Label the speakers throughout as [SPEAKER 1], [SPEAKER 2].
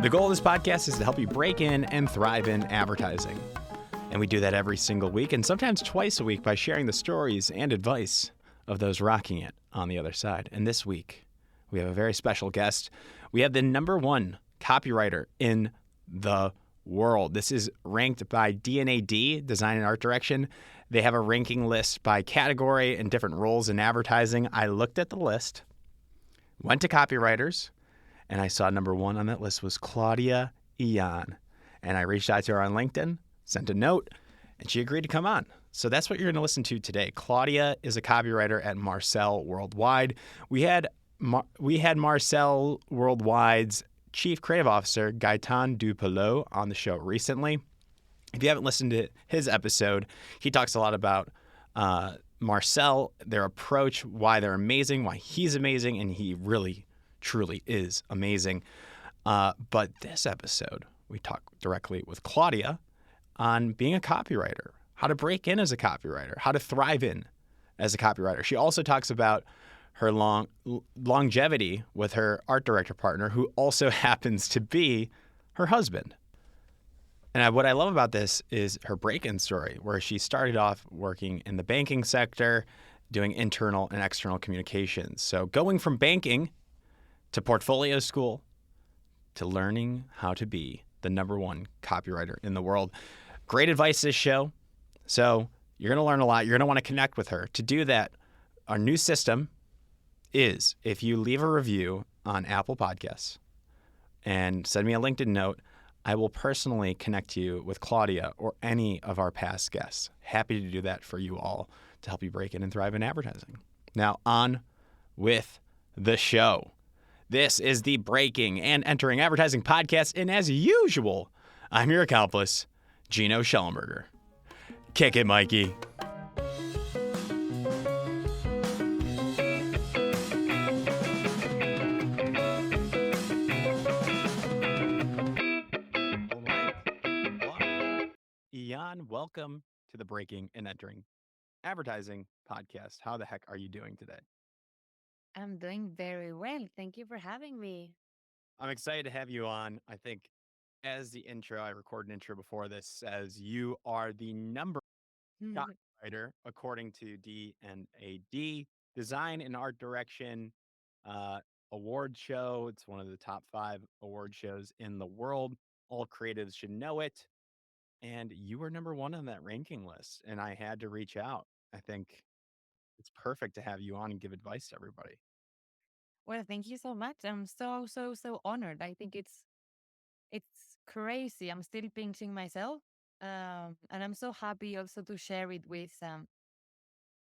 [SPEAKER 1] The goal of this podcast is to help you break in and thrive in advertising. And we do that every single week and sometimes twice a week by sharing the stories and advice of those rocking it on the other side. And this week, we have a very special guest. We have the #1 copywriter in the world. This is ranked by D&AD, Design and Art Direction. They have a ranking list by category and different roles in advertising. I looked at the list, went to copywriters, and I saw #1 on that list was Claudia Illán. And I reached out to her on LinkedIn, sent a note, and she agreed to come on. So that's what you're going to listen to today. Claudia is a copywriter at Marcel Worldwide. We had Marcel Worldwide's Chief Creative Officer, Gaëtan du Peloux, on the show recently. If you haven't listened to his episode, he talks a lot about Marcel, their approach, why they're amazing, why he's amazing, and he really, truly is amazing. But this episode, we talk directly with Claudia on being a copywriter, how to break in as a copywriter, how to thrive in as a copywriter. She also talks about her longevity with her art director partner, who also happens to be her husband. And what I love about this is her break-in story, where she started off working in the banking sector, doing internal and external communications. So going from banking to portfolio school to learning how to be the #1 copywriter in the world. Great advice this show. So you're going to learn a lot. You're going to want to connect with her. To do that, our new system is if you leave a review on Apple Podcasts and send me a LinkedIn note, I will personally connect you with Claudia or any of our past guests. Happy to do that for you all to help you break in and thrive in advertising. Now on with the show. This is the Breaking and Entering Advertising Podcast, and as usual, I'm your accomplice, Gino Schellenberger. Kick it, Mikey. Illán, welcome to the Breaking and Entering Advertising Podcast. How the heck are you doing today?
[SPEAKER 2] I'm doing very well. Thank you for having me.
[SPEAKER 1] I'm excited to have you on. I think as the intro, I recorded an intro before this, says you are the copywriter according to D&AD Design and Art Direction uh, award show. It's one of the top 5 award shows in the world. All creatives should know it. And you were #1 on that ranking list. And I had to reach out. I think it's perfect to have you on and give advice to everybody.
[SPEAKER 2] Well, thank you so much. I'm so honored. I think it's crazy. I'm still pinching myself. And I'm so happy also to share it with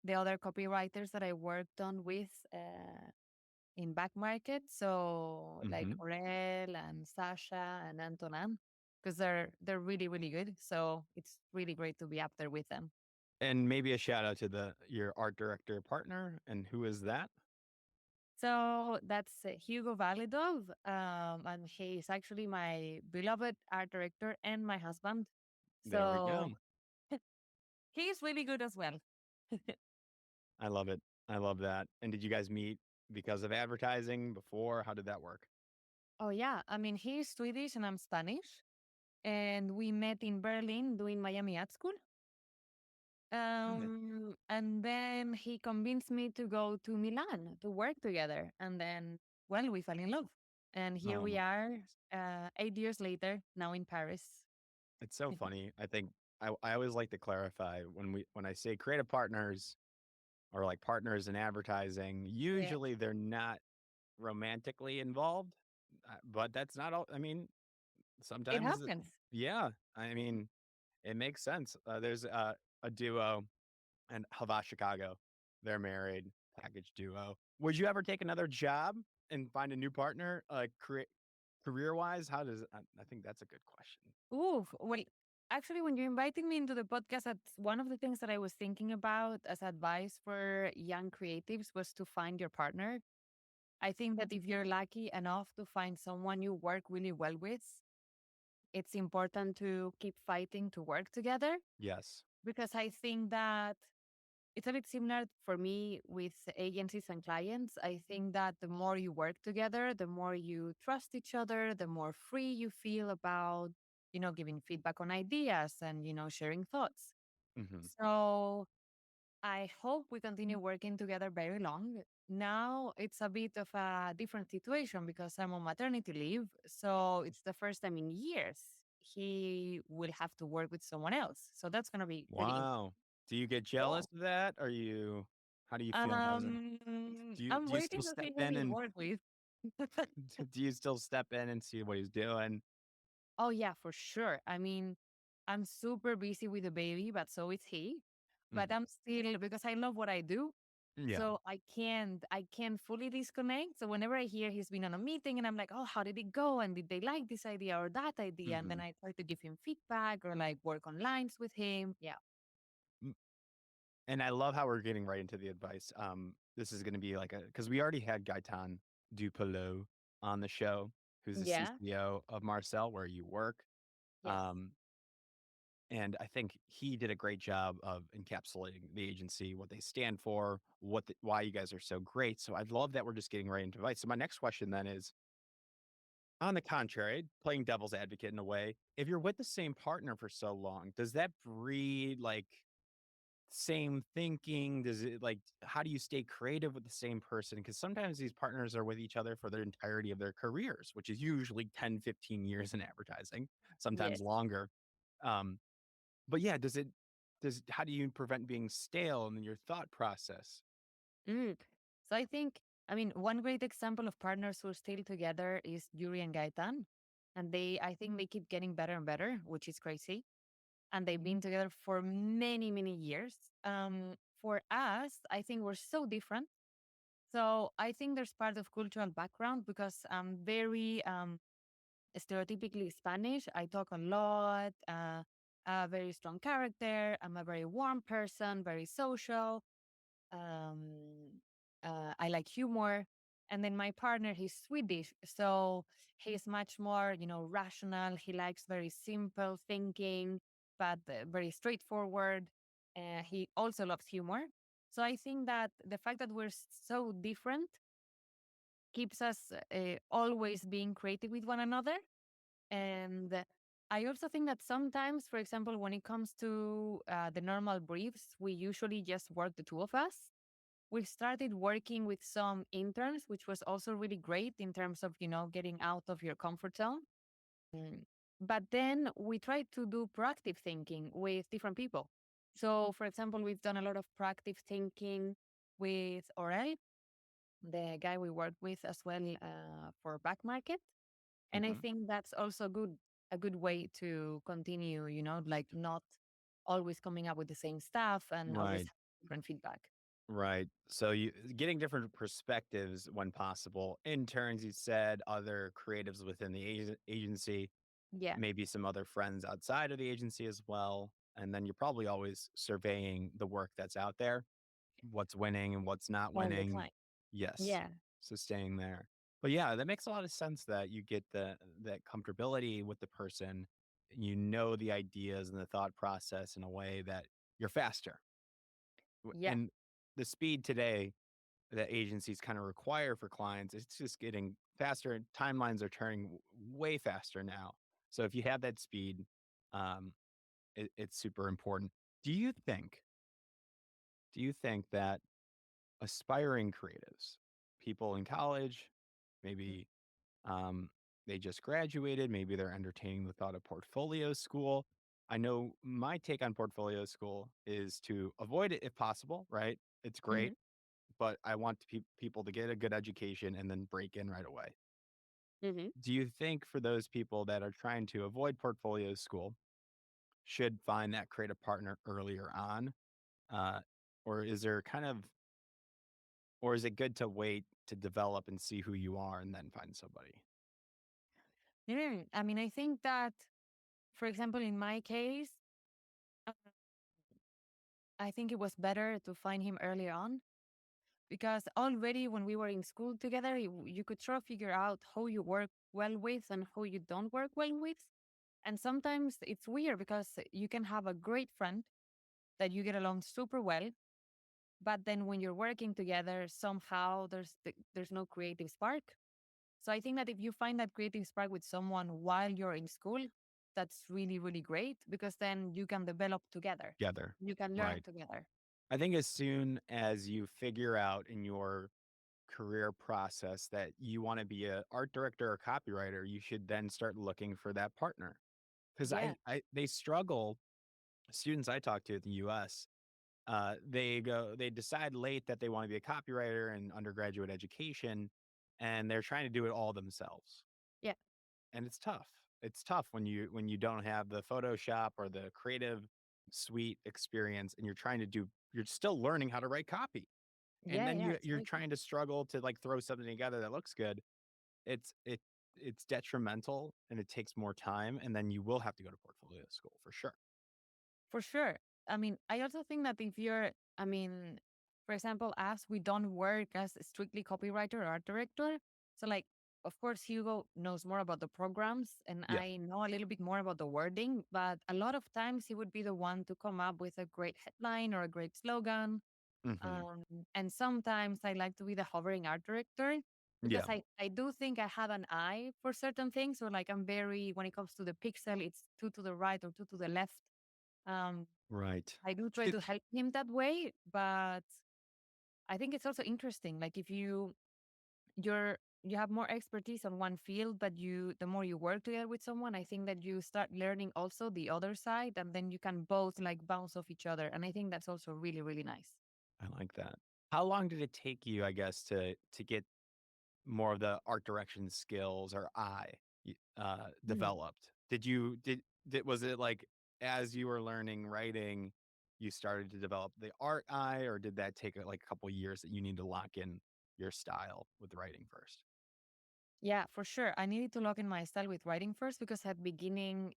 [SPEAKER 2] the other copywriters that I worked on with in back market. So like
[SPEAKER 1] Mm-hmm.
[SPEAKER 2] Aurel and Sasha and Antonin, because they're really, really good. So it's really great to be up there with them.
[SPEAKER 1] And maybe a shout out to your art director partner. And who is that?
[SPEAKER 2] So that's Hugo Validov, and he's actually my beloved art director and my husband.
[SPEAKER 1] There we
[SPEAKER 2] So
[SPEAKER 1] go.
[SPEAKER 2] he's really good as well.
[SPEAKER 1] I love it. I love that. And did you guys meet because of advertising before? How did that work?
[SPEAKER 2] Oh yeah, I mean he's Swedish and I'm Spanish, and we met in Berlin doing Miami Art School.
[SPEAKER 1] Nice.
[SPEAKER 2] And then he convinced me to go to Milan to work together, and then well we fell in love, and here
[SPEAKER 1] Oh
[SPEAKER 2] we
[SPEAKER 1] my
[SPEAKER 2] are,
[SPEAKER 1] goodness.
[SPEAKER 2] 8 years later, now in Paris.
[SPEAKER 1] It's so funny. I think I always like to clarify when I say creative partners or like partners in advertising,
[SPEAKER 2] Yeah,
[SPEAKER 1] usually they're not romantically involved. But that's not all. I mean,
[SPEAKER 2] it
[SPEAKER 1] sometimes,
[SPEAKER 2] happens.
[SPEAKER 1] yeah. I mean, it makes sense. There's a duo and Hava Chicago. They're married, package duo. Would you ever take another job and find a new partner, career wise? How does I think that's a good question.
[SPEAKER 2] Ooh, well, actually, when you invited me into the podcast, that's one of the things that I was thinking about as advice for young creatives was to find your partner. I think that if you're lucky enough to find someone you work really well with, it's important to keep fighting to work together
[SPEAKER 1] Yes.
[SPEAKER 2] because I think that it's a bit similar for me with agencies and clients. I think that the more you work together, the more you trust each other, the more free you feel about, giving feedback on ideas and, sharing thoughts.
[SPEAKER 1] Hmm.
[SPEAKER 2] So I hope we continue working together very long. Now it's a bit of a different situation because I'm on maternity leave. So it's the first time in years he will have to work with someone else. So that's going to be really interesting.
[SPEAKER 1] Wow. Do you get
[SPEAKER 2] Yeah.
[SPEAKER 1] jealous of that? How do you feel about it?
[SPEAKER 2] I'm
[SPEAKER 1] Do you
[SPEAKER 2] waiting
[SPEAKER 1] still
[SPEAKER 2] to
[SPEAKER 1] step
[SPEAKER 2] see who
[SPEAKER 1] in
[SPEAKER 2] he'll
[SPEAKER 1] and
[SPEAKER 2] work with.
[SPEAKER 1] do you still step in and see what he's doing?
[SPEAKER 2] Oh yeah, for sure. I mean, I'm super busy with the baby, but so is he. But
[SPEAKER 1] Mhm.
[SPEAKER 2] I'm still because I love what I do.
[SPEAKER 1] Yeah.
[SPEAKER 2] So I can't fully disconnect. So whenever I hear he's been on a meeting and I'm like, oh, how did it go? And did they like this idea or that idea? And then
[SPEAKER 1] Hmm.
[SPEAKER 2] I try to give him feedback or like work on lines with him. Yeah.
[SPEAKER 1] And I love how we're getting right into the advice. This is going to be like because we already had Gaëtan du Peloux on the show, who's the
[SPEAKER 2] Yeah.
[SPEAKER 1] CCO of Marcel, where you work.
[SPEAKER 2] Yes.
[SPEAKER 1] Um, and I think he did a great job of encapsulating the agency, what they stand for, why you guys are so great. So I love that we're just getting right into advice. So my next question then is, on the contrary, playing devil's advocate in a way, if you're with the same partner for so long, does that breed like same thinking? Does it like, how do you stay creative with the same person? Because sometimes these partners are with each other for the entirety of their careers, which is usually 10, 15 years in advertising, sometimes
[SPEAKER 2] Yes.
[SPEAKER 1] longer. Um, but yeah, how do you prevent being stale in your thought process?
[SPEAKER 2] Mm. So I mean, one great example of partners who are still together is Yuri and Gaetan. And I think they keep getting better and better, which is crazy. And they've been together for many, many years. For us, I think we're so different. So I think there's part of cultural background because I'm very stereotypically Spanish. I talk a lot, a very strong character. I'm a very warm person, very social. Um, I like humor. And then my partner, he's Swedish. So he's much more, rational. He likes very simple thinking, but very straightforward. He also loves humor. So I think that the fact that we're so different keeps us always being creative with one another. And I also think that sometimes, for example, when it comes to the normal briefs, we usually just work the two of us. We started working with some interns, which was also really great in terms of, getting out of your comfort zone. Mm. But then we tried to do proactive thinking with different people. So, for example, we've done a lot of proactive thinking with Orel, the guy we work with as well for back market. And I
[SPEAKER 1] Hmm.
[SPEAKER 2] think that's also a good way to continue, like not always coming up with the same stuff and always
[SPEAKER 1] Right.
[SPEAKER 2] have different feedback.
[SPEAKER 1] Right. So you getting different perspectives when possible. Interns, you said, other creatives within the agency,
[SPEAKER 2] Yeah.
[SPEAKER 1] maybe some other friends outside of the agency as well. And then you're probably always surveying the work that's out there, what's winning and what's not
[SPEAKER 2] All the
[SPEAKER 1] winning.
[SPEAKER 2] time.
[SPEAKER 1] Yes.
[SPEAKER 2] Yeah.
[SPEAKER 1] So staying there. But yeah, that makes a lot of sense that you get that comfortability with the person. You know the ideas and the thought process in a way that you're faster.
[SPEAKER 2] Yeah.
[SPEAKER 1] And the speed today that agencies kind of require for clients, it's just getting faster and timelines are turning way faster now. So if you have that speed, um, it's super important. Do you think, do you think that aspiring creatives, people in college, maybe um, they just graduated, maybe they're entertaining the thought of portfolio school. I know my take on portfolio school is to avoid it if possible, right? It's
[SPEAKER 2] Mm-hmm.
[SPEAKER 1] great, but I want people to get a good education and then break in right away.
[SPEAKER 2] Mm-hmm.
[SPEAKER 1] Do you think for those people that are trying to avoid portfolio school should find that creative partner earlier on? Uh, or is there kind of, or is it good to wait to develop and see who you are and then find somebody?
[SPEAKER 2] I mean, I think that, for example, in my case, uh, I think it was better to find him earlier on because already when we were in school together, you could sort of figure out who you work well with and who you don't work well with. And sometimes it's weird because you can have a great friend that you get along super well. But then when you're working together, somehow there's no creative spark. So I think that if you find that creative spark with someone while you're in school, that's really, really great because then you can develop together.
[SPEAKER 1] Together.
[SPEAKER 2] You can learn
[SPEAKER 1] Right.
[SPEAKER 2] together.
[SPEAKER 1] I think as soon as you figure out in your career process that you want to be a art director or copywriter, you should then start looking for that partner. Because
[SPEAKER 2] Yeah.
[SPEAKER 1] they struggle. Students I talk to at the US, they decide late that they want to be a copywriter in undergraduate education, and they're trying to do it all themselves.
[SPEAKER 2] Yeah.
[SPEAKER 1] And it's tough. It's tough when you don't have the Photoshop or the creative suite experience, and you're still learning how to write copy. And
[SPEAKER 2] Yeah.
[SPEAKER 1] then
[SPEAKER 2] Yeah.
[SPEAKER 1] you're trying to struggle to like throw something together that looks good. It's it it's detrimental and it takes more time, and then you will have to go to portfolio school for sure.
[SPEAKER 2] For sure. I mean, I also think that if you're, I mean, for example, as we don't work as strictly copywriter or art director. So, like, of course, Hugo knows more about the programs and
[SPEAKER 1] Yeah.
[SPEAKER 2] I know a little bit more about the wording, but a lot of times he would be the one to come up with a great headline or a great slogan.
[SPEAKER 1] Hmm.
[SPEAKER 2] Um, and sometimes I like to be the hovering art director because
[SPEAKER 1] Yeah.
[SPEAKER 2] I do think I have an eye for certain things. Or, like, I'm very, when it comes to the pixel, it's two to the right or two to the left. Um,
[SPEAKER 1] Right.
[SPEAKER 2] I do try to help him that way, but I think it's also interesting. Like if you have more expertise on one field, but the more you work together with someone, I think that you start learning also the other side, and then you can both like bounce off each other. And I think that's also really, really nice.
[SPEAKER 1] I like that. How long did it take you, I guess, to get more of the art direction skills or
[SPEAKER 2] Hmm.
[SPEAKER 1] developed? Did was it like as you were learning writing, you started to develop the art eye, or did that take like a couple years that you need to lock in your style with writing first?
[SPEAKER 2] Yeah, for sure. I needed to lock in my style with writing first because at beginning,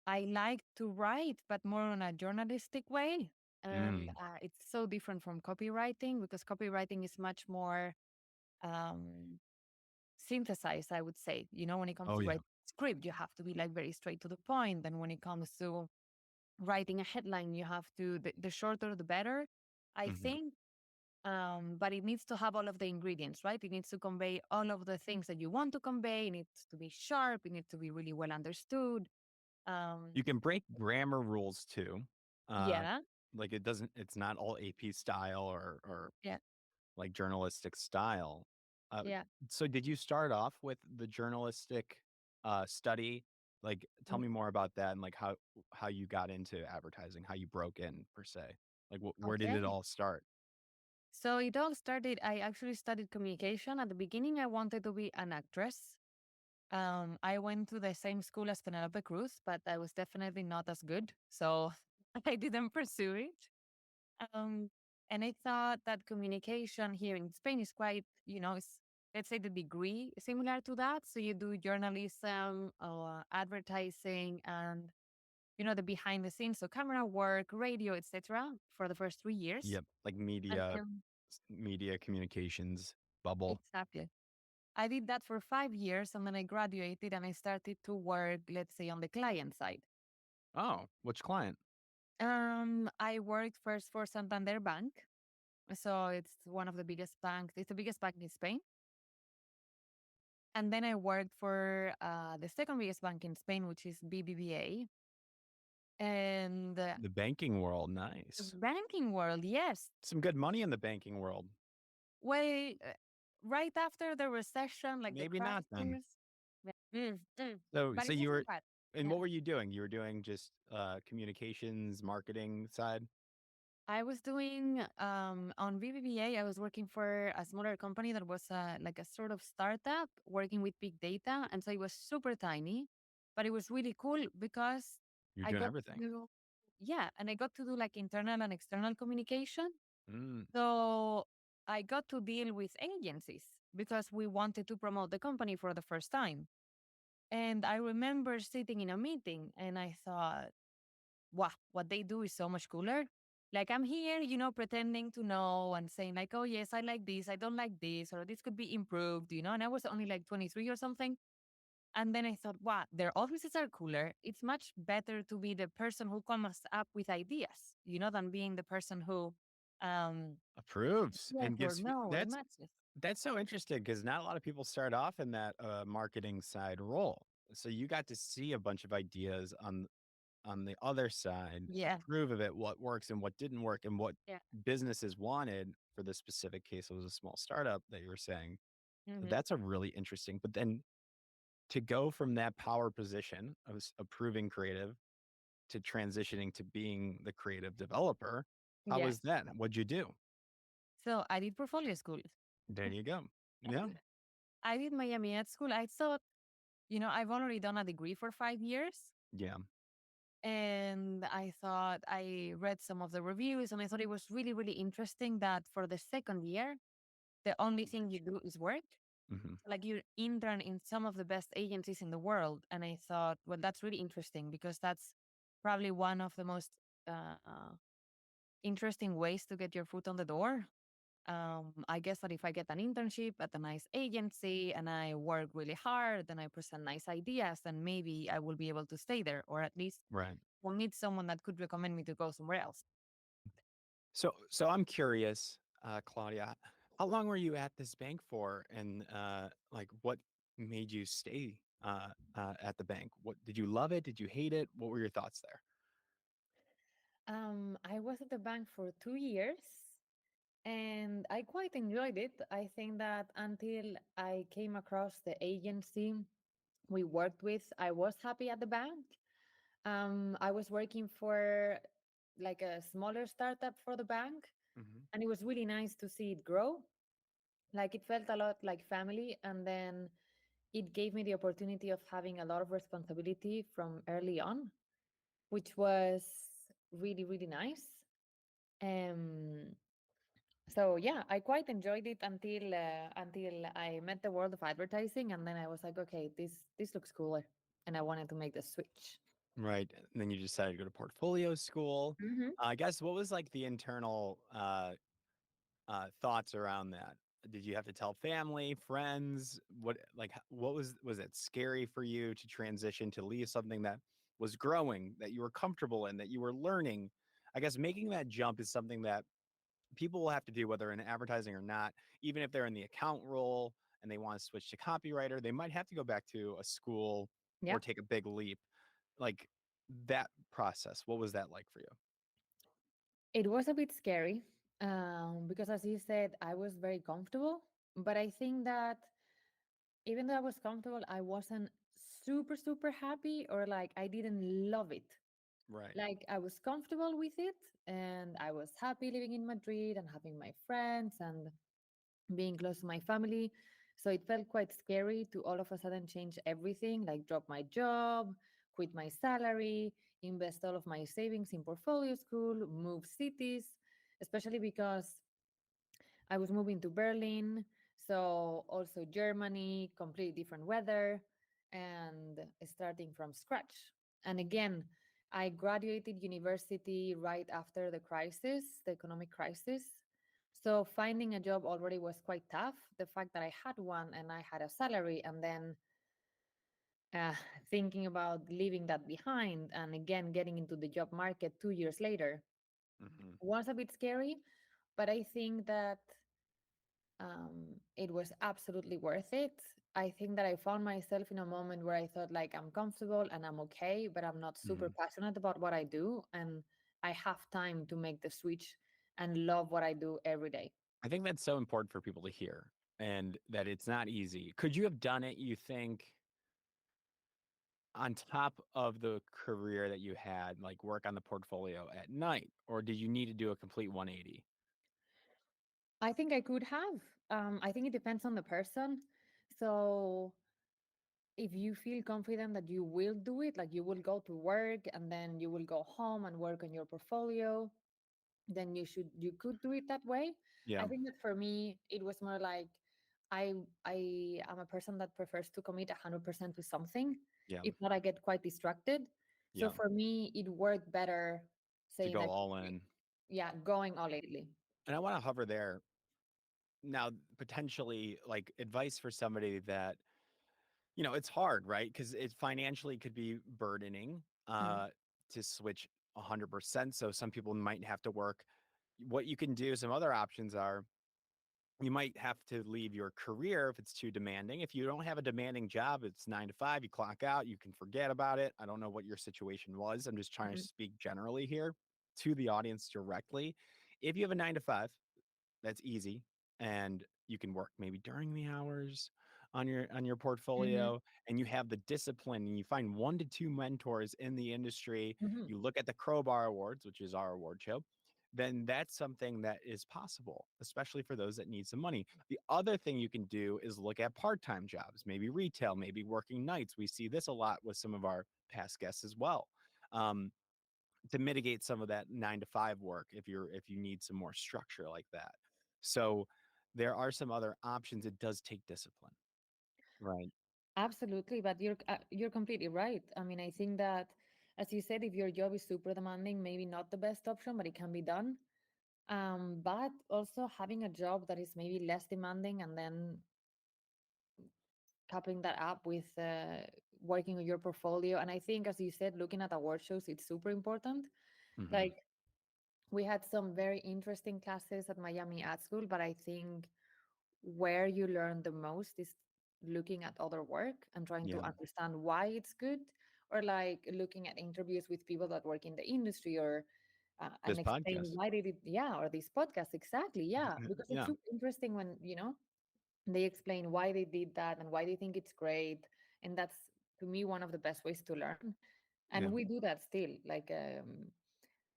[SPEAKER 2] I like to write, but more on a journalistic way. And
[SPEAKER 1] Mm.
[SPEAKER 2] it's so different from copywriting because copywriting is much more um, synthesized, I would say. When it comes
[SPEAKER 1] Oh
[SPEAKER 2] to
[SPEAKER 1] yeah.
[SPEAKER 2] write script, you have to be like very straight to the point. And when it comes to writing a headline, you have to, the shorter, the better, I
[SPEAKER 1] Hmm.
[SPEAKER 2] think. But it needs to have all of the ingredients, right? It needs to convey all of the things that you want to convey. It needs to be sharp. It needs to be really well understood. Um,
[SPEAKER 1] You can break grammar rules too. Uh,
[SPEAKER 2] yeah,
[SPEAKER 1] like it's not all AP style or
[SPEAKER 2] yeah,
[SPEAKER 1] like journalistic style. Uh,
[SPEAKER 2] yeah.
[SPEAKER 1] so did you start off with the journalistic study? Like, tell
[SPEAKER 2] Mhm.
[SPEAKER 1] me more about that and like how you got into advertising, how you broke in per se. Like, where did it
[SPEAKER 2] Okay.
[SPEAKER 1] all start?
[SPEAKER 2] So it all started, I actually studied communication. At the beginning, I wanted to be an actress. I went to the same school as Penelope Cruz, but I was definitely not as good. So I didn't pursue it. Um, and I thought that communication here in Spain is quite, it's, let's say, the degree similar to that. So you do journalism, advertising, and the behind the scenes, so camera work, radio, etc. for the first 3 years.
[SPEAKER 1] Yep, like
[SPEAKER 2] And then
[SPEAKER 1] media communications bubble.
[SPEAKER 2] exactly. I did that for 5 years and then I graduated and I started to work, let's say, on the client side.
[SPEAKER 1] Oh, which client?
[SPEAKER 2] I worked first for Santander Bank. So it's one of the biggest banks. It's the biggest bank in Spain. And then I worked for the second biggest bank in Spain, which is BBVA. And
[SPEAKER 1] The banking world.
[SPEAKER 2] the
[SPEAKER 1] Nice.
[SPEAKER 2] banking world, yes.
[SPEAKER 1] Some good money in the banking world.
[SPEAKER 2] Well, right after the recession, like the
[SPEAKER 1] Maybe not then.
[SPEAKER 2] crisis. Yeah.
[SPEAKER 1] So
[SPEAKER 2] But
[SPEAKER 1] so
[SPEAKER 2] it
[SPEAKER 1] you
[SPEAKER 2] wasn't
[SPEAKER 1] were
[SPEAKER 2] bad.
[SPEAKER 1] and
[SPEAKER 2] Yeah.
[SPEAKER 1] what were you doing? You were doing just communications, marketing side?
[SPEAKER 2] I was doing on BBVA, I was working for a smaller company that was like a sort of startup working with big data. And so it was super tiny, but it was really cool because
[SPEAKER 1] You're
[SPEAKER 2] I
[SPEAKER 1] doing
[SPEAKER 2] got to
[SPEAKER 1] everything.
[SPEAKER 2] do, yeah, and I got to do like internal and external communication.
[SPEAKER 1] Mm.
[SPEAKER 2] So I got to deal with agencies because we wanted to promote the company for the first time. And I remember sitting in a meeting and I thought, wow, what they do is so much cooler. Like I'm here, pretending to know and saying like, oh yes, I like this, I don't like this, or this could be improved, and I was only like 23 or something. And then I thought, wow, their offices are cooler. It's much better to be the person who comes up with ideas, than being the person who, um,
[SPEAKER 1] Approves
[SPEAKER 2] yes
[SPEAKER 1] and
[SPEAKER 2] or
[SPEAKER 1] gives
[SPEAKER 2] no or matches.
[SPEAKER 1] that's so interesting because not a lot of people start off in that marketing side role. So you got to see a bunch of ideas on the other side,
[SPEAKER 2] Yeah.
[SPEAKER 1] approve of it, what works and what didn't work, and what
[SPEAKER 2] Yeah.
[SPEAKER 1] businesses wanted. For this specific case, it was a small startup that you were saying. So
[SPEAKER 2] Hmm.
[SPEAKER 1] that's a really interesting. But then to go from that power position of approving creative to transitioning to being the creative developer, how
[SPEAKER 2] Yes.
[SPEAKER 1] was that? What'd you do?
[SPEAKER 2] So I did portfolio school.
[SPEAKER 1] There you go. Yeah.
[SPEAKER 2] I did Miami Ed School. I thought, I've already done a degree for 5 years.
[SPEAKER 1] Yeah.
[SPEAKER 2] And I thought, I read some of the reviews and I thought it was really, really interesting that for the second year, the only thing you do is work.
[SPEAKER 1] Hmm.
[SPEAKER 2] Like you intern in some of the best agencies in the world. And I thought, well, that's really interesting because that's probably one of the most interesting ways to get your foot on the door. I guess that if I get an internship at a nice agency and I work really hard and I present nice ideas, then maybe I will be able to stay there, or at least
[SPEAKER 1] Right.
[SPEAKER 2] will meet someone that could recommend me to go somewhere else.
[SPEAKER 1] So I'm curious, Claudia, how long were you at this bank for, and like what made you stay at the bank? What did you love it? Did you hate it? What were your thoughts there?
[SPEAKER 2] I was at the bank for 2 years and I quite enjoyed it. I think that until I came across the agency we worked with, I was happy at the bank. I was working for like a smaller startup for the bank,
[SPEAKER 1] Hmm.
[SPEAKER 2] and it was really nice to see it grow. Like it felt a lot like family, and then it gave me the opportunity of having a lot of responsibility from early on, which was really, really nice. Um, so yeah, I quite enjoyed it until I met the world of advertising, and then I was like, okay, this looks cooler, and I wanted to make the switch.
[SPEAKER 1] Right. And then you decided to go to portfolio school.
[SPEAKER 2] Hmm.
[SPEAKER 1] I guess what was like the internal thoughts around that? Did you have to tell family, friends? What like what was it scary for you to transition to leave something that was growing, that you were comfortable in, that you were learning? I guess making that jump is something that people will have to do whether in advertising or not. Even if they're in the account role and they want to switch to copywriter, they might have to go back to a school
[SPEAKER 2] Yeah.
[SPEAKER 1] or take a big leap. Like that process, what was that like for you?
[SPEAKER 2] It was a bit scary because, as you said, I was very comfortable. But I think that even though I was comfortable, I wasn't super, super happy, or like I didn't love it.
[SPEAKER 1] Right.
[SPEAKER 2] Like I was comfortable with it and I was happy living in Madrid and having my friends and being close to my family. So it felt quite scary to all of a sudden change everything, like drop my job, quit my salary, invest all of my savings in portfolio school, move cities, especially because I was moving to Berlin. So also Germany, completely different weather, and starting from scratch. And again, I graduated university right after the crisis, the economic crisis. So finding a job already was quite tough. The fact that I had one and I had a salary, and then uh, thinking about leaving that behind and again getting into the job market 2 years later
[SPEAKER 1] Hmm.
[SPEAKER 2] was a bit scary. But I think that it was absolutely worth it. I think that I found myself in a moment where I thought, like, I'm comfortable and I'm okay, but I'm not super
[SPEAKER 1] Hmm.
[SPEAKER 2] passionate about what I do. And I have time to make the switch and love what I do every day.
[SPEAKER 1] I think that's so important for people to hear and that it's not easy. Could you have done it, you think, on top of the career that you had, like work on the portfolio at night, or did you need to do a complete 180?
[SPEAKER 2] I think I could have. I think it depends on the person. So if you feel confident that you will do it, like you will go to work and then you will go home and work on your portfolio, then you could do it that way.
[SPEAKER 1] Yeah.
[SPEAKER 2] I think that for me it was more like I I am a person that prefers to commit 100% to something.
[SPEAKER 1] Yeah.
[SPEAKER 2] If not, I get quite distracted. So
[SPEAKER 1] Yeah.
[SPEAKER 2] for me, it worked better
[SPEAKER 1] To
[SPEAKER 2] saying
[SPEAKER 1] go
[SPEAKER 2] that,
[SPEAKER 1] all in.
[SPEAKER 2] yeah, going all lately.
[SPEAKER 1] And I want to hover there now, potentially like advice for somebody that It's hard, right? Because it financially could be burdening
[SPEAKER 2] Mhm.
[SPEAKER 1] to switch 100%. So some people might have to work. What you can do, some other options are you might have to leave your career if it's too demanding. If you don't have a demanding job, it's 9 to 5, you clock out, you can forget about it. I don't know what your situation was. I'm just trying to
[SPEAKER 2] Mhm.
[SPEAKER 1] speak generally here to the audience directly. If you have a 9 to 5, that's easy, and you can work maybe during the hours on your
[SPEAKER 2] Mhm.
[SPEAKER 1] portfolio, and you have the discipline, and you find 1 to 2 mentors in the industry.
[SPEAKER 2] Mhm.
[SPEAKER 1] You look at the Crowbar Awards, which is our award show, then that's something that is possible, especially for those that need some money. The other thing you can do is look at part-time jobs, maybe retail, maybe working nights. We see this a lot with some of our past guests as well. Um, to mitigate some of that 9 to 5 work if you need some more structure like that. So there are some other options. It does take discipline. Right.
[SPEAKER 2] Absolutely, but you're completely right. I mean, I think that, as you said, if your job is super demanding, maybe not the best option, but it can be done. But also having a job that is maybe less demanding and then coupling that up with working on your portfolio. And I think, as you said, looking at award shows, it's super important.
[SPEAKER 1] Hmm.
[SPEAKER 2] Like, we had some very interesting classes at Miami Ad School, but I think where you learn the most is looking at other work and trying to
[SPEAKER 1] Yeah.
[SPEAKER 2] understand why it's good, or like looking at interviews with people that work in the industry, or and
[SPEAKER 1] This
[SPEAKER 2] explain
[SPEAKER 1] podcast.
[SPEAKER 2] why they did, yeah, or this podcast, exactly, yeah, because it's
[SPEAKER 1] Yeah.
[SPEAKER 2] super interesting when they explain why they did that and why they think it's great. And that's, to me, one of the best ways to learn. And
[SPEAKER 1] Yeah.
[SPEAKER 2] we do that still, like,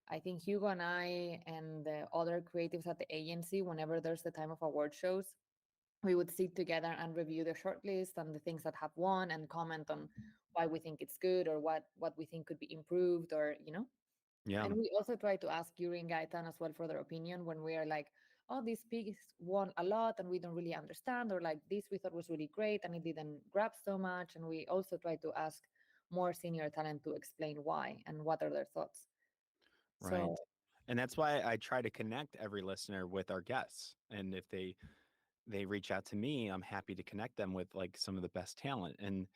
[SPEAKER 2] I think Hugo and I and the other creatives at the agency, whenever there's the time of award shows, we would sit together and review the shortlist and the things that have won and comment on why we think it's good, or what we think could be improved, or
[SPEAKER 1] Yeah.
[SPEAKER 2] and we also try to ask Yuri and Gaetan as well for their opinion when we are like, oh, this piece won a lot and we don't really understand, or like this we thought was really great and it didn't grab so much. And we also try to ask more senior talent to explain why and what are their thoughts.
[SPEAKER 1] Right.
[SPEAKER 2] So,
[SPEAKER 1] And that's why I try to connect every listener with our guests. And if they reach out to me, I'm happy to connect them with like some of the best talent. And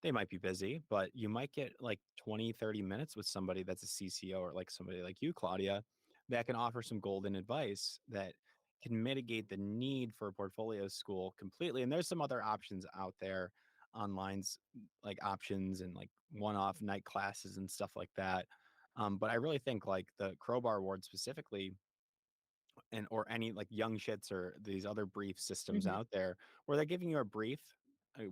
[SPEAKER 1] they might be busy, but you might get like 20, 30 minutes with somebody that's a CCO, or like somebody like you, Claudia, that can offer some golden advice that can mitigate the need for a portfolio school completely. And there's some other options out there online, like options and like one-off night classes and stuff like that. But I really think like the Crowbar Award specifically, and or any like Young Shits or these other brief systems
[SPEAKER 2] mhm,
[SPEAKER 1] out there where they're giving you a brief.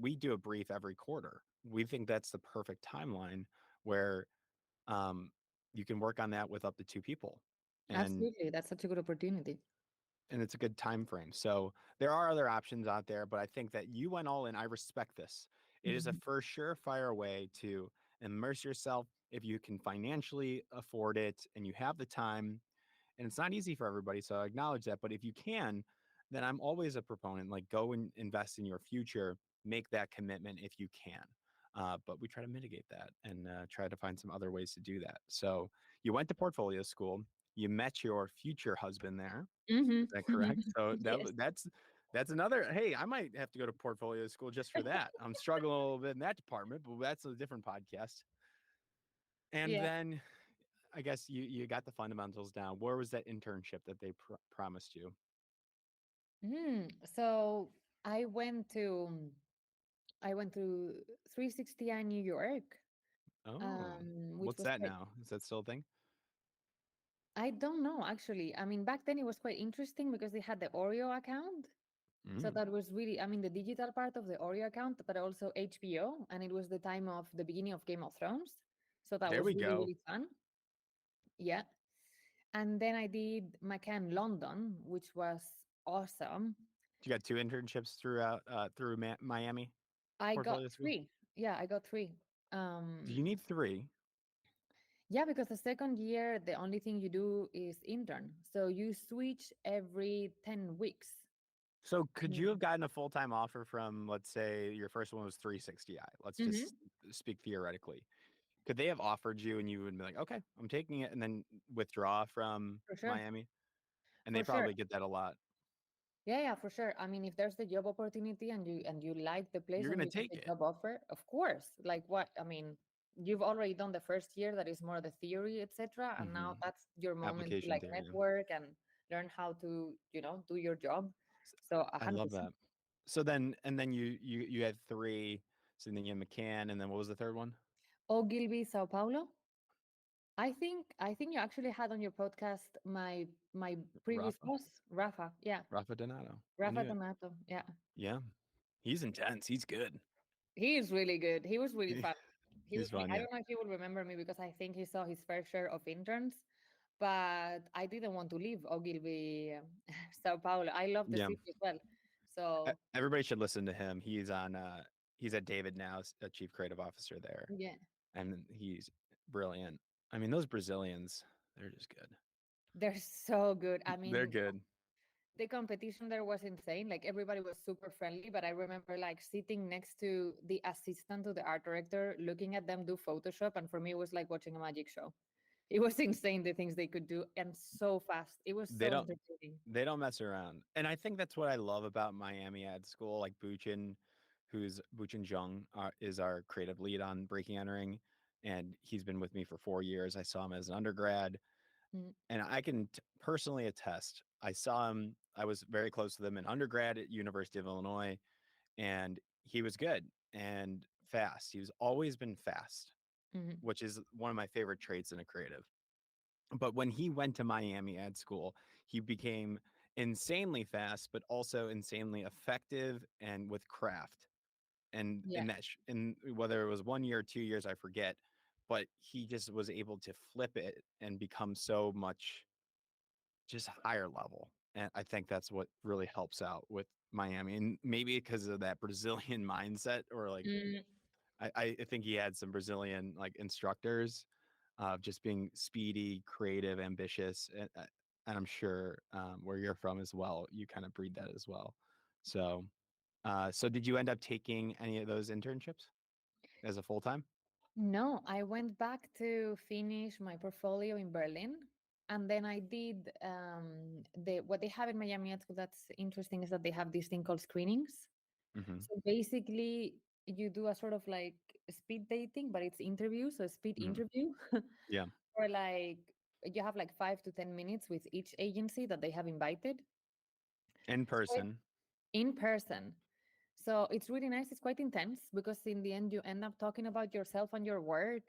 [SPEAKER 1] We do a brief every quarter. We think that's the perfect timeline where um, you can work on that with up to 2 people, and
[SPEAKER 2] absolutely, that's such a good opportunity.
[SPEAKER 1] it's a good time frame. So there are other options out there, but I think that you went all in. I respect this. It is a
[SPEAKER 2] Mhm.
[SPEAKER 1] for surefire way to immerse yourself if you can financially afford it and you have the time, and it's not easy for everybody, so I acknowledge that. But if you can, then I'm always a proponent, like go and invest in your future, make that commitment if you can. But we try to mitigate that and try to find some other ways to do that. So you went to portfolio school, you met your future husband there,
[SPEAKER 2] Mhm.
[SPEAKER 1] is that correct? So
[SPEAKER 2] Yes.
[SPEAKER 1] that's another. Hey, I might have to go to portfolio school just for that. I'm struggling a little bit in that department, but that's a different podcast. And
[SPEAKER 2] Yeah.
[SPEAKER 1] then I guess you got the fundamentals down. Where was that internship that they promised you?
[SPEAKER 2] So I went to I went to 360i New York,
[SPEAKER 1] Oh,
[SPEAKER 2] which
[SPEAKER 1] what's
[SPEAKER 2] was
[SPEAKER 1] that
[SPEAKER 2] quite.
[SPEAKER 1] now? Is that still a thing?
[SPEAKER 2] I don't know actually. I mean, back then it was quite interesting because they had the Oreo account. So
[SPEAKER 1] Mm,
[SPEAKER 2] that was really, I mean, the digital part of the Oreo account, but also HBO. And it was the time of the beginning of Game of Thrones. So that
[SPEAKER 1] there
[SPEAKER 2] was
[SPEAKER 1] we
[SPEAKER 2] really,
[SPEAKER 1] go.
[SPEAKER 2] really fun. Yeah. And then I did McCann London, which was awesome.
[SPEAKER 1] You got two internships throughout through Miami
[SPEAKER 2] I got
[SPEAKER 1] portfolio school.
[SPEAKER 2] three. Yeah, I got three.
[SPEAKER 1] Do you need three?
[SPEAKER 2] Yeah, because the second year, the only thing you do is intern. So you switch every 10 weeks.
[SPEAKER 1] So could you have
[SPEAKER 2] Mm.
[SPEAKER 1] gotten a full time offer from, let's say, your first one was 360i? Let's just
[SPEAKER 2] Hmm.
[SPEAKER 1] speak theoretically. Could they have offered you and you would be like, okay, I'm taking it, and then withdraw from
[SPEAKER 2] For sure.
[SPEAKER 1] Miami? And they
[SPEAKER 2] For sure.
[SPEAKER 1] probably get that a lot.
[SPEAKER 2] Yeah, yeah, for sure. I mean, if there's the job opportunity and you like the place
[SPEAKER 1] You're
[SPEAKER 2] and
[SPEAKER 1] gonna
[SPEAKER 2] you get
[SPEAKER 1] take
[SPEAKER 2] the
[SPEAKER 1] it.
[SPEAKER 2] job offer, of course. Like what? I mean, you've already done the first year that is more the theory, etc. And
[SPEAKER 1] Hmm.
[SPEAKER 2] now that's your moment to
[SPEAKER 1] Application
[SPEAKER 2] like
[SPEAKER 1] theory. Yeah.
[SPEAKER 2] network and learn how to, do your job. So a
[SPEAKER 1] I
[SPEAKER 2] hundred
[SPEAKER 1] love
[SPEAKER 2] percent.
[SPEAKER 1] that. So then you had three. So then you had McCann, and then what was the third one?
[SPEAKER 2] Ogilvy, Sao Paulo. I think you actually had on your podcast my previous
[SPEAKER 1] Rafa.
[SPEAKER 2] boss, Rafa. Yeah,
[SPEAKER 1] Rafa Donato. I
[SPEAKER 2] Rafa
[SPEAKER 1] knew it.
[SPEAKER 2] Donato. Yeah,
[SPEAKER 1] Yeah. He's intense. He's good.
[SPEAKER 2] he is really good. He was really
[SPEAKER 1] He-
[SPEAKER 2] fun. He
[SPEAKER 1] He's
[SPEAKER 2] was really,
[SPEAKER 1] fun.
[SPEAKER 2] I
[SPEAKER 1] Yeah.
[SPEAKER 2] don't know if he will remember me because I think he saw his fair share of interns, but I didn't want to leave Ogilvy, Sao Paulo. I love the
[SPEAKER 1] Yeah.
[SPEAKER 2] city as well. So
[SPEAKER 1] Everybody should listen to him. He's on. He's at David now, a chief creative officer there,
[SPEAKER 2] yeah,
[SPEAKER 1] and he's brilliant. I mean, those Brazilians, they're just good.
[SPEAKER 2] they're so good. I
[SPEAKER 1] They're
[SPEAKER 2] mean,
[SPEAKER 1] good.
[SPEAKER 2] the competition there was insane. Like everybody was super friendly, but I remember like sitting next to the assistant to the art director, looking at them do Photoshop, and for me it was like watching a magic show. It was insane the things they could do and so fast. It was
[SPEAKER 1] They
[SPEAKER 2] so
[SPEAKER 1] don't.
[SPEAKER 2] entertaining.
[SPEAKER 1] They don't mess around, and I think that's what I love about Miami Ad School. Like Buchin Jung, is our creative lead on Breaking Entering, and he's been with me for 4 years. I saw him as an undergrad,
[SPEAKER 2] Mm,
[SPEAKER 1] and I can personally attest. I saw him. I was very close to them in undergrad at University of Illinois, and he was good and fast. He's always been fast,
[SPEAKER 2] mhm.
[SPEAKER 1] which is one of my favorite traits in a creative. But when he went to Miami Ad School, he became insanely fast, but also insanely effective and with craft. And
[SPEAKER 2] Yeah.
[SPEAKER 1] in whether it was 1 year or 2 years, I forget, but he just was able to flip it and become so much just higher level. And I think that's what really helps out with Miami. And maybe because of that Brazilian mindset, or like
[SPEAKER 2] Mm,
[SPEAKER 1] I think he had some Brazilian like instructors of just being speedy, creative, ambitious, and I'm sure where you're from as well, you kind of breed that as well. So, so did you end up taking any of those internships as a full time?
[SPEAKER 2] no, I went back to finish my portfolio in Berlin. And then I did the what they have in Miami at school that's interesting is that they have this thing called screenings.
[SPEAKER 1] Hmm.
[SPEAKER 2] So basically, you do a sort of like speed dating, but it's interview, so speed
[SPEAKER 1] Hmm.
[SPEAKER 2] interview,
[SPEAKER 1] Yeah,
[SPEAKER 2] or like you have like 5 to 10 minutes with each agency that they have invited.
[SPEAKER 1] in
[SPEAKER 2] It's quite
[SPEAKER 1] person.
[SPEAKER 2] in person. So it's really nice. It's quite intense because in the end, you end up talking about yourself and your work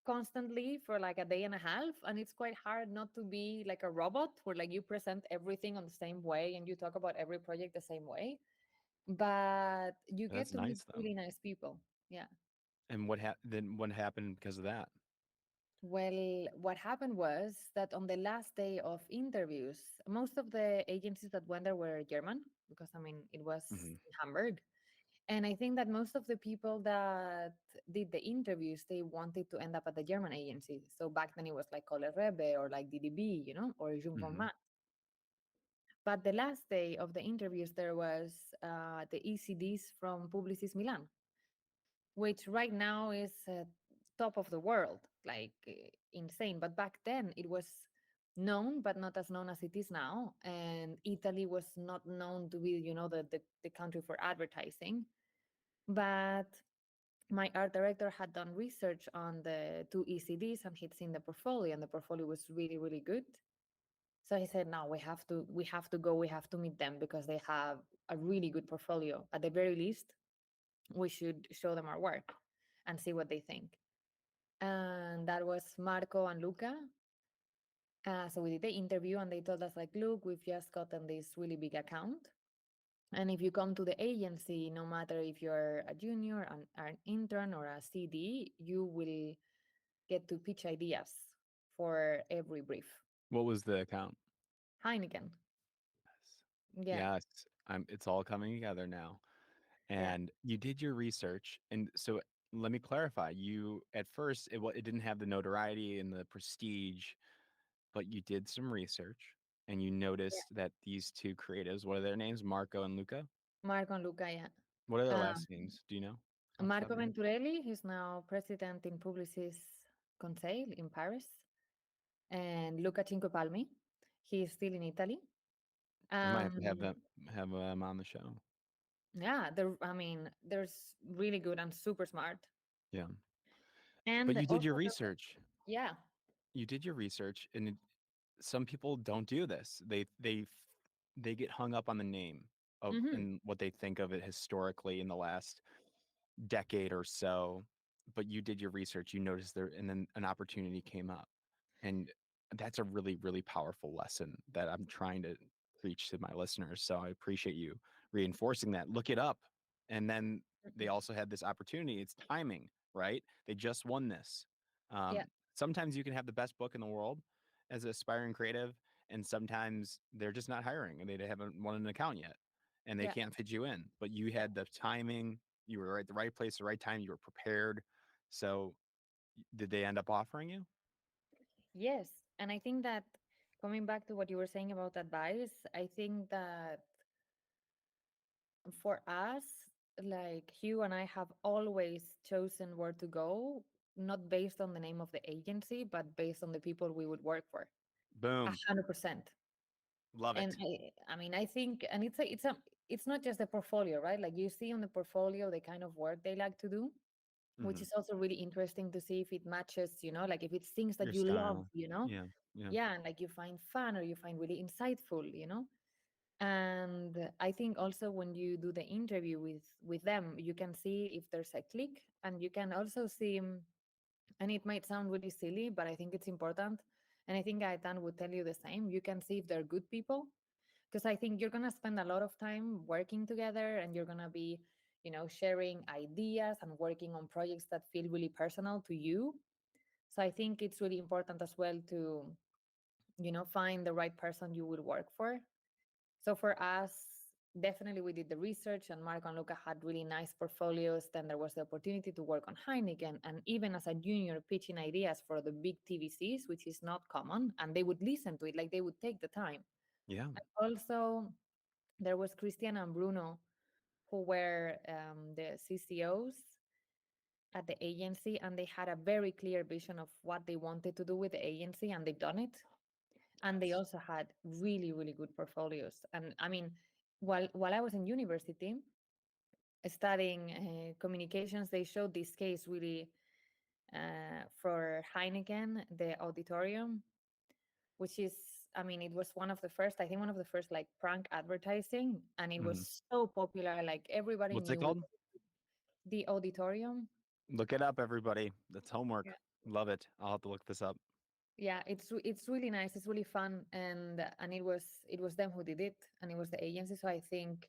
[SPEAKER 2] constantly for like a day and a half. And it's quite hard not to be like a robot where like you present everything on the same way and you talk about every project the same way, but you get
[SPEAKER 1] That's
[SPEAKER 2] to meet
[SPEAKER 1] nice though.
[SPEAKER 2] really nice people. Yeah.
[SPEAKER 1] And then what happened because of that?
[SPEAKER 2] Well, what happened was that on the last day of interviews, most of the agencies that went there were German because I mean it was
[SPEAKER 1] Hmm.
[SPEAKER 2] in Hamburg. And I think that most of the people that did the interviews, they wanted to end up at the German agency. So back then it was like Kohler Rebbe or like DDB, or Jung von
[SPEAKER 1] Hmm.
[SPEAKER 2] Matt. But the last day of the interviews, there was the ECDs from Publicis Milan, which right now is top of the world, like insane. But back then it was known, but not as known as it is now. And Italy was not known to be, the country for advertising. But my art director had done research on the two ECDs and he'd seen the portfolio, and the portfolio was really, really good. So he said, "No, we have to go, we have to meet them because they have a really good portfolio. At the very least, we should show them our work and see what they think." And that was Marco and Luca. So we did the interview, and they told us like, "Look, we've just gotten this really big account, and if you come to the agency, no matter if you're a junior, an intern, or a CD, you will get to pitch ideas for every brief."
[SPEAKER 1] What was the account?
[SPEAKER 2] Heineken. Yeah,
[SPEAKER 1] Yes, it's all coming together now.
[SPEAKER 2] yeah.
[SPEAKER 1] And you did your research, and so let me clarify. You at first it didn't have the notoriety and the prestige, but you did some research, and you
[SPEAKER 2] Yeah.
[SPEAKER 1] noticed that these two creatives, what are their names? Marco and Luca.
[SPEAKER 2] Marco and Luca, yeah.
[SPEAKER 1] What are their
[SPEAKER 2] Um,
[SPEAKER 1] last names? Do you know off the top
[SPEAKER 2] Marco
[SPEAKER 1] of your head?
[SPEAKER 2] Venturelli, he's now president in Publicis Conseil in Paris. And Luca Cinquepalmi, he is still in Italy.
[SPEAKER 1] We might have to
[SPEAKER 2] Um,
[SPEAKER 1] have them on the show.
[SPEAKER 2] yeah, I mean, there's really good and super smart.
[SPEAKER 1] Yeah. But
[SPEAKER 2] And
[SPEAKER 1] you did
[SPEAKER 2] also,
[SPEAKER 1] your research.
[SPEAKER 2] yeah,
[SPEAKER 1] You did your research, and some people don't do this. They get hung up on the name of
[SPEAKER 2] hmm
[SPEAKER 1] and what they think of it historically in the last decade or so. But you did your research. You noticed there, and then an opportunity came up, and that's a really, really powerful lesson that I'm trying to preach to my listeners. So I appreciate you reinforcing that. Look it up, and then they also had this opportunity. It's timing, right? They just won this. Um,
[SPEAKER 2] yeah,
[SPEAKER 1] Sometimes you can have the best book in the world as an aspiring creative, and sometimes they're just not hiring and they haven't won an account yet, and they
[SPEAKER 2] yeah,
[SPEAKER 1] can't fit you in. But you had the timing. You were at the right place, the right time. You were prepared. So, did they end up offering you?
[SPEAKER 2] yes. And I think that coming back to what you were saying about advice, I think that for us, like Hugh and I have always chosen where to go, not based on the name of the agency, but based on the people we would work for.
[SPEAKER 1] Boom.
[SPEAKER 2] 100%.
[SPEAKER 1] Love
[SPEAKER 2] And
[SPEAKER 1] it.
[SPEAKER 2] I mean, I think, and it's not just the portfolio, right? Like you see on the portfolio the kind of work they like to do, which
[SPEAKER 1] Mhm.
[SPEAKER 2] is also really interesting to see if it matches, like if it's things that
[SPEAKER 1] Your
[SPEAKER 2] you love,
[SPEAKER 1] style. Yeah, yeah.
[SPEAKER 2] yeah, and like you find fun or you find really insightful. And I think also when you do the interview with them, you can see if there's a click, and you can also see, and it might sound really silly, but I think it's important. And I think Gaetan would tell you the same. You can see if they're good people, because I think you're going to spend a lot of time working together, and you're going to be, sharing ideas and working on projects that feel really personal to you. So I think it's really important as well to, find the right person you would work for. So for us, definitely we did the research, and Mark and Luca had really nice portfolios. Then there was the opportunity to work on Heineken, and even as a junior pitching ideas for the big TVCs, which is not common, and they would listen to it, like they would take the time.
[SPEAKER 1] Yeah.
[SPEAKER 2] And also, there was Christian and Bruno, who were the CCOs at the agency, and they had a very clear vision of what they wanted to do with the agency, and they've done it. And they
[SPEAKER 1] Yes.
[SPEAKER 2] also had really, really good portfolios. And I mean, while I was in university studying communications, they showed this case really for Heineken, the auditorium, which is, I mean, it was one of the first, I think one of the first like prank advertising, and it
[SPEAKER 1] Mhm.
[SPEAKER 2] was so popular, like everybody
[SPEAKER 1] What's it
[SPEAKER 2] knew it.
[SPEAKER 1] called?
[SPEAKER 2] The auditorium.
[SPEAKER 1] Look it up, everybody. That's
[SPEAKER 2] Yeah.
[SPEAKER 1] homework. Love it. I'll have to look this up.
[SPEAKER 2] Yeah, it's really nice. It's really fun, and it was them who did it, and it was the agency. So I think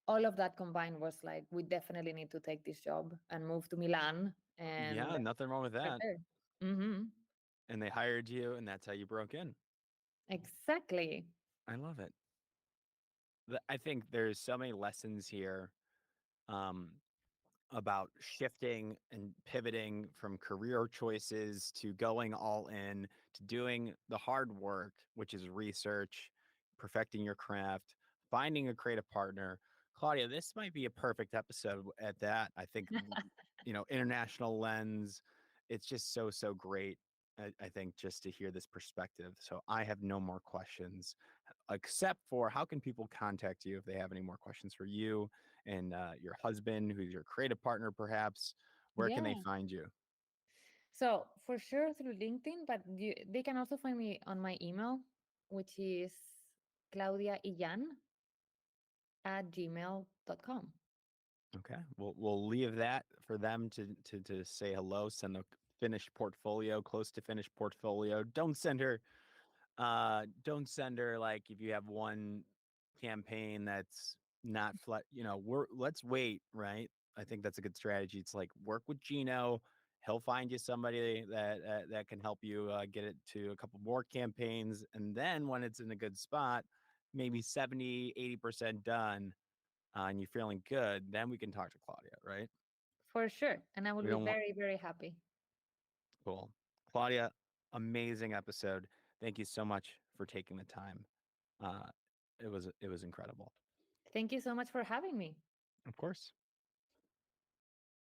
[SPEAKER 2] all of that combined was like, we definitely need to take this job and move to Milan and
[SPEAKER 1] Yeah, nothing wrong with
[SPEAKER 2] start
[SPEAKER 1] that.
[SPEAKER 2] there. Mm-hmm.
[SPEAKER 1] And they hired you, and that's how you broke in.
[SPEAKER 2] Exactly.
[SPEAKER 1] I love it. I think there's so many lessons here. Um, about shifting and pivoting from career choices to going all in to doing the hard work, which is research, perfecting your craft, finding a creative partner. Claudia, this might be a perfect episode at that. I think, international lens, it's just so, so great. I think just to hear this perspective. So I have no more questions except for how can people contact you if they have any more questions for you and your husband, who's your creative partner, perhaps? Where can they
[SPEAKER 2] Yeah.
[SPEAKER 1] find you?
[SPEAKER 2] So for sure through LinkedIn, but they can also find me on my email, which is Claudia Illán at gmail.com.
[SPEAKER 1] Okay, we'll leave that for them to say hello. Send the finished portfolio, close to finished portfolio. Don't send her like if you have one campaign that's not let's wait, right? I think that's a good strategy. It's like work with Gino. He'll find you somebody that can help you get it to a couple more campaigns, and then when it's in a good spot, maybe 70-80% done, and you're feeling good, then we can talk to Claudia, right?
[SPEAKER 2] For sure. And I will
[SPEAKER 1] We
[SPEAKER 2] be
[SPEAKER 1] don't want
[SPEAKER 2] very, very happy.
[SPEAKER 1] Cool. Claudia, amazing episode. Thank you so much for taking the time. Uh, it was incredible.
[SPEAKER 2] Thank you so much for having me.
[SPEAKER 1] Of course.